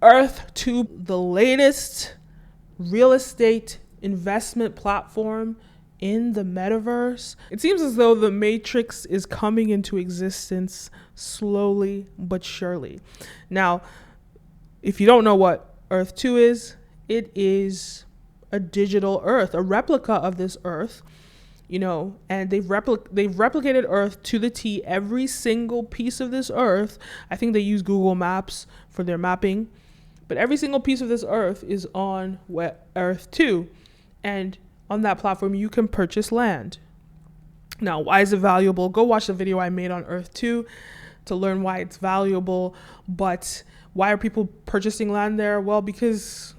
Earth 2, the latest real estate investment platform in the metaverse. It seems as though the Matrix is coming into existence slowly but surely. Now, if you don't know what Earth 2 is, it is a digital Earth, a replica of this Earth, and they've replicated Earth to the T. Every single piece of this Earth, I think they use Google Maps for their mapping, but every single piece of this Earth is on Earth 2, and on that platform you can purchase land. Now, why is it valuable? Go watch the video I made on Earth 2 to learn why it's valuable. But why are people purchasing land there? Well, because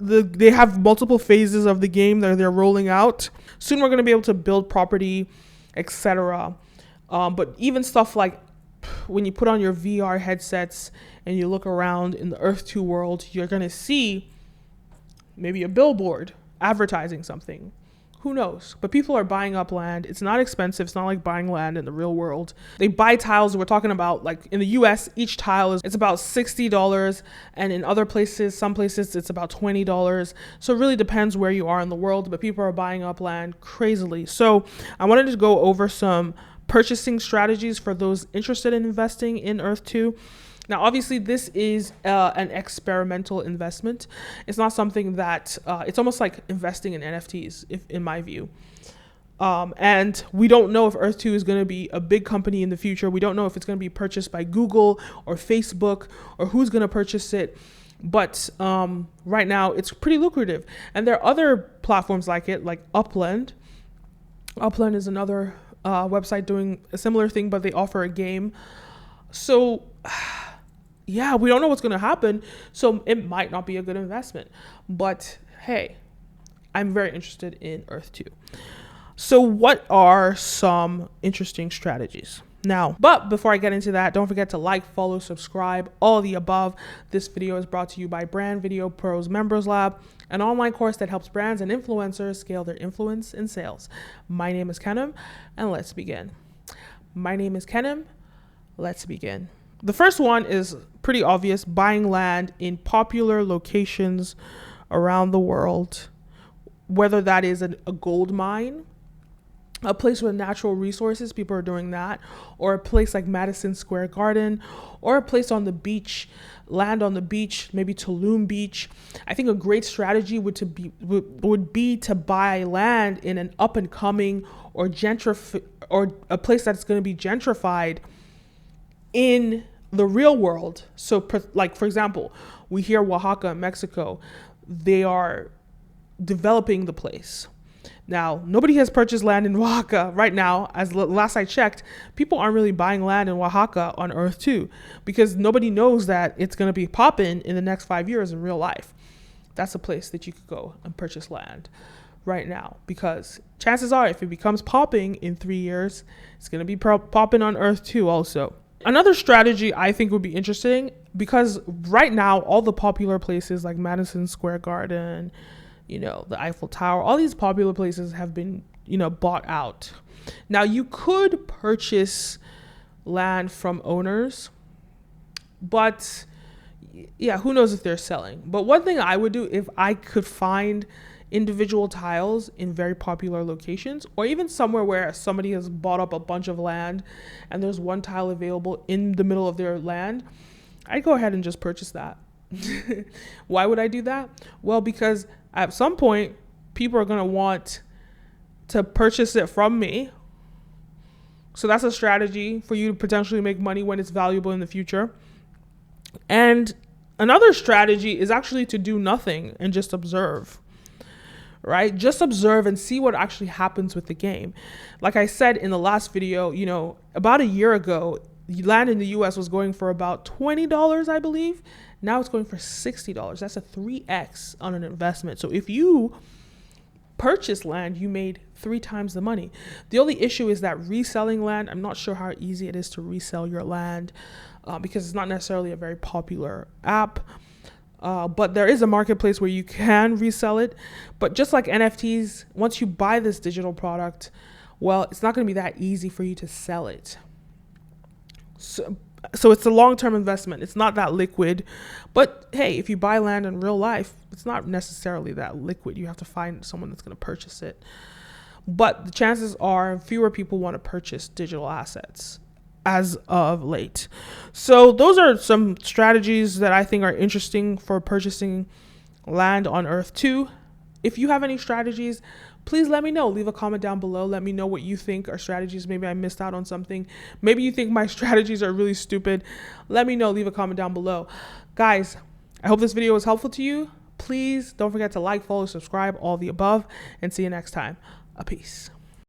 they have multiple phases of the game that they're rolling out. Soon we're going to be able to build property, etc. But even stuff like when you put on your VR headsets and you look around in the Earth 2 world, you're going to see maybe a billboard advertising something. Who knows? But people are buying up land. It's not expensive. It's not like buying land in the real world. They buy tiles. We're talking about, like, in the US, each tile it's about $60. And in other places, some places, it's about $20. So it really depends where you are in the world. But people are buying up land crazily. So I wanted to go over some purchasing strategies for those interested in investing in Earth 2. Now, obviously, this is an experimental investment. It's not something that, it's almost like investing in NFTs, in my view. And we don't know if Earth 2 is going to be a big company in the future. We don't know if it's going to be purchased by Google or Facebook or who's going to purchase it. But right now, it's pretty lucrative. And there are other platforms like it, like Upland. Upland is another website doing a similar thing, but they offer a game. So yeah, we don't know what's going to happen. So it might not be a good investment. But hey, I'm very interested in Earth 2. So what are some interesting strategies? Now, but before I get into that, don't forget to like, follow, subscribe, all the above. This video is brought to you by Brand Video Pros Members Lab, an online course that helps brands and influencers scale their influence in sales. My name is Kenim, and let's begin. Let's begin. The first one is pretty obvious: buying land in popular locations around the world, whether that is a gold mine, a place with natural resources, people are doing that, or a place like Madison Square Garden, or a place on the beach, land on the beach, maybe Tulum Beach. I think a great strategy would be to buy land in an up and coming or a place that's going to be gentrified in the real world. So, like, for example, we hear Oaxaca, Mexico, they are developing the place. Now, nobody has purchased land in Oaxaca right now. As last I checked, people aren't really buying land in Oaxaca on Earth 2 because nobody knows that it's going to be popping in the next 5 years in real life. That's a place that you could go and purchase land right now, because chances are if it becomes popping in 3 years, it's going to be popping on Earth 2 also. Another strategy I think would be interesting, because right now all the popular places like Madison Square Garden, the Eiffel Tower, all these popular places have been, bought out. Now, you could purchase land from owners, but yeah, who knows if they're selling. But one thing I would do if I could find individual tiles in very popular locations, or even somewhere where somebody has bought up a bunch of land and there's one tile available in the middle of their land, I'd go ahead and just purchase that. Why would I do that? Well, because at some point, people are going to want to purchase it from me. So that's a strategy for you to potentially make money when it's valuable in the future. And another strategy is actually to do nothing and just observe. Right? Just observe and see what actually happens with the game. Like I said in the last video, about a year ago, land in the US was going for about $20, I believe. Now it's going for $60. That's a 3x on an investment. So if you purchase land, you made 3 times the money. The only issue is that reselling land, I'm not sure how easy it is to resell your land because it's not necessarily a very popular app. But there is a marketplace where you can resell it. But just like NFTs, once you buy this digital product, well, it's not going to be that easy for you to sell it. So So it's a long-term investment. It's not that liquid. But hey, if you buy land in real life, it's not necessarily that liquid. You have to find someone that's going to purchase it. But the chances are fewer people want to purchase digital assets as of late. So those are some strategies that I think are interesting for purchasing land on Earth 2. If you have any strategies, please let me know. Leave a comment down below. Let me know what you think are strategies. Maybe I missed out on something. Maybe you think my strategies are really stupid. Let me know. Leave a comment down below. Guys, I hope this video was helpful to you. Please don't forget to like, follow, subscribe, all the above, and see you next time. A peace.